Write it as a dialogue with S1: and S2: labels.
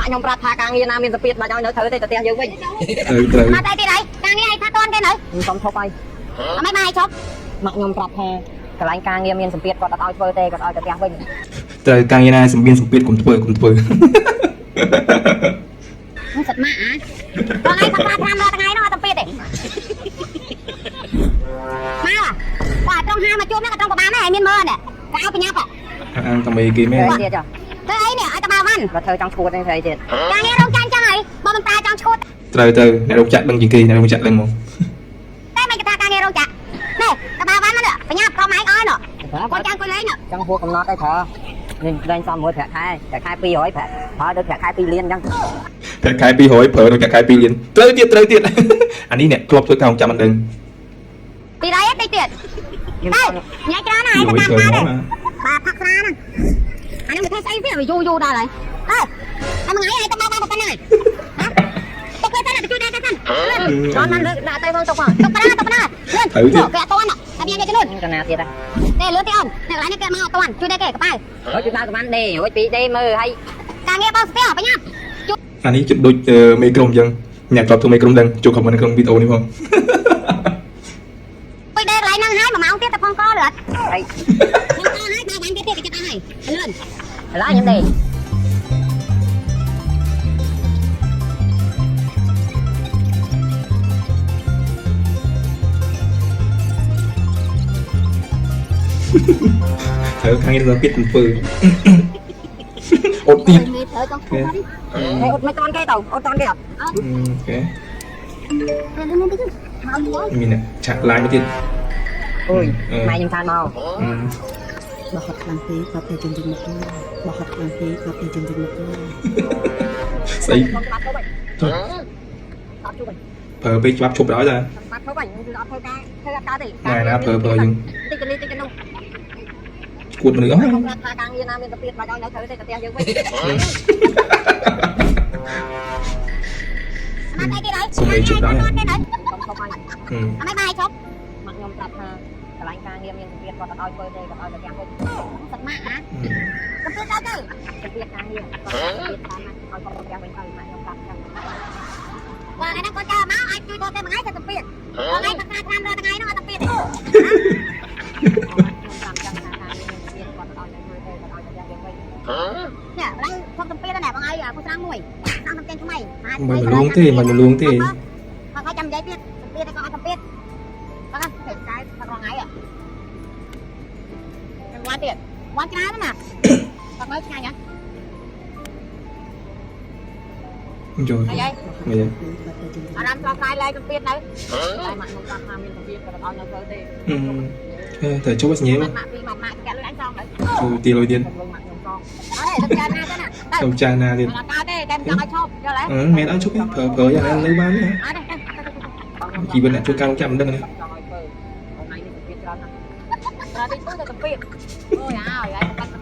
S1: bạn nhom prat tha càng nghiêng nam miền tập biệt mà cho nhớ thử thì tiền dương mình
S2: mà tại đây càng nghe ai tha con cái nữa
S1: không thốt bay
S2: mấy mai chốt
S1: bạn nhom prat tha cái lại càng nghiêng miền tập biệt còn tao chơi tê còn tao tiền mình
S3: trời càng như này sầm biên cùng tuổi
S2: không sạch mà còn ai tham tham ra ngày nó tập biệt đấy mà quả trong hai mà chôm nó trong của ba này miên mơ nè cái áo cái nháp à
S3: ăn tầm mì kì mẹ
S1: tiền chưa
S2: cái ấy nè ai tao bao văn
S1: và thời trong chuột anh thầy tiền
S2: càng nghe đâu chan cho này bao mình ta trong chuột
S3: trời này đâu chặt đằng gì kỳ này đâu chặt đằng một
S2: cái mày ta càng nghe đâu chả nè tao bao văn nó nữa phải nháp có máy ơi nữa con chan con lấy nữa
S1: trongพวกកំណត់ឯខnên lên xongមួយប្រាក់ខែ200ប្រាក់ហើយដល់ប្រាក់ខែ2លានអញ្ចឹង
S3: ប្រាក់ខែ200ប្រើដល់ប្រាក់ខែ2លានត្រូវទៀតអានេះអ្នកធ្លាប់ធ្វើការចាំមិនដឹង
S2: ពីរៃតិចទៀតញ៉ៃច្រើនហើយទៅតាមណាបាទផាក់ស្រាហ្នឹងអានេះមិនធ្វើស្អីវាយូរដល់ហើយអើមួយថ្ងៃឯងទៅមកបានប៉ុណ្ណឹងហើយទុកទៅទៅជួយដែរទៅសិន
S1: ចន់មិនលើកដាក់ទៅមកទុកមក
S2: ទុកបណ្ណាលឿនគេអត់តន់តែមានគេជំនួន
S1: កណាទៀត
S2: ទេលឿនទេអូនអ្នកឡាយនេះគេមកអត់តន់ជួយដែរគេកប៉ៅ
S1: ហើយជួយដល់កំាន់ដេរួចពីដេមើលហើយ
S2: ការងារបងស្ទះបញ្ញា
S3: អានេះជិតដូចមេក្រុមអញ្ចឹងអ្នកធ្លាប់ធ្វើមេក្រុមដឹងចូលខមមិនក្នុងវីដេអូនេះផង
S2: ពេលដែរឡាយហ្នឹងហើយ1ម៉ោងទៀតទៅផងកលឿន
S1: ហើយ
S2: ខ្ញុំទៅហើយដល់បានគេទៀតគេចិត្តហើយលឿន
S1: ឥឡូវខ្ញុំដេ
S3: ត្រូវខាងនេះទៅពីធ្វើអត់ទៀត
S2: គេធ្វើចង់ធ្វើហើយ
S1: ហើយអត់មិនតន់គេទៅអត់តន់គេអត់
S3: អូខេ
S2: ហ្នឹងទៅមក
S3: មានឆាក់ឡាយមកទៀត
S1: អូយម៉ែខ្ញុំខានមក
S4: បើហត់ខ្លាំងពេកគាត់ទៅជិះមកទៅបើហត់ខ្លាំងពេកគាត់ទៅជិះមកទៅ
S3: ស្អី
S1: ខ្ញុំបាត់ទៅវិញអត់ជួបវិញ
S3: ប្រើពេកច្បាប់ឈប់ដល់តា
S1: បាត់ទៅវិញគឺអត់ធ្វើការធ្វើអត់កើតទេ
S3: ណែណាប្រើយើង
S1: តិចនេះតិចនោះ
S3: គួតមនុស្សអស់
S1: ខ្ញុំថាការងារណាមានតែទៀតមកឲ្យនៅធ្វើទេតែយើងវិញ
S2: មកតែគេដែរ
S3: សុំឲ្យជប់ដល់
S2: គេដែរ
S1: ខ្ញុំខំហើយ
S2: អត់បាយជប់
S1: មកខ្ញុំប្រាប់ថាកន្លែងការងារមានទៀតគាត់អត់ឲ្យធ្វើទេគាត់ឲ្យតែទាំងវិញ
S2: សត្វម៉ាក់ហ៎ទៅទៅទៅ
S1: ទៅទៀតការងារគាត់ទៀតតាមឲ្យគាត់ទាំងវិញទៅមកខ្ញុំប្រាប់ថា
S2: បាទហ្នឹងគាត់ចាំមកអាចជួយទៅតែមួយថ្ងៃទៅទៅទៀតថ្ងៃទៅការឆ្នាំដល់ថ្ងៃនោះអត់ទៅទៀតទេ
S1: ខ្ញុំចាំចាំថាការងារមានទៀតគាត់អត់ឲ្យធ្វើទេគាត់ឲ្យតែទាំងវិញ
S2: នេះឡើយខ្ញុំទៅទៀតដែរបងអីពូស្រាំមួយតាមទៅទាំងថ្មី
S3: មិនលួងទេមិនលួងទេ
S2: មកឲ្យចាំនិយាយទៀតទៅទៀតក៏អត់ទៅទៀតបាទតែកាយថារងថ្ងៃខ្ញុំវ៉ាទៀតវ៉ាច្រើនណាស់អត់នៅឆ្ងាញ់ហ៎
S3: ចូល
S1: អីហើយ
S3: មើល
S1: អារម្មណ៍ស្រស់ស្រាយឡើងទៅទៀតទៅតែមកខ្ញុំប្រាប់ថាមានទៅទៀតគាត់អត់ឲ្យនៅធ្វើទេ
S3: តែចូលសញ្ញា
S1: ម៉ាក់ពីម៉ាក់កាក់លុយអញសងទៅ
S3: ចូលទីលុយទៀត
S1: ខ្ញុំម៉ាក់ខ្ញុំសង
S2: អត់ទេទៅចាណាទៅណា
S3: ចូលចាណាទៀត
S1: អត់កើតទេតែមិនចង់ឲ្យឈប់យល់ទេ
S3: មែនអត់ជប់ប្រើយ៉ាងណានៅបាន
S1: អត់ទេ
S3: ជីវិតអ្នកជួយការចាំមិនដឹងទេ
S1: ចង់ឲ្យធ្វើថ្ងៃនេះទៅទៀតច្រើនណាស់តែទីទៅទៅទៀតអូយអើយ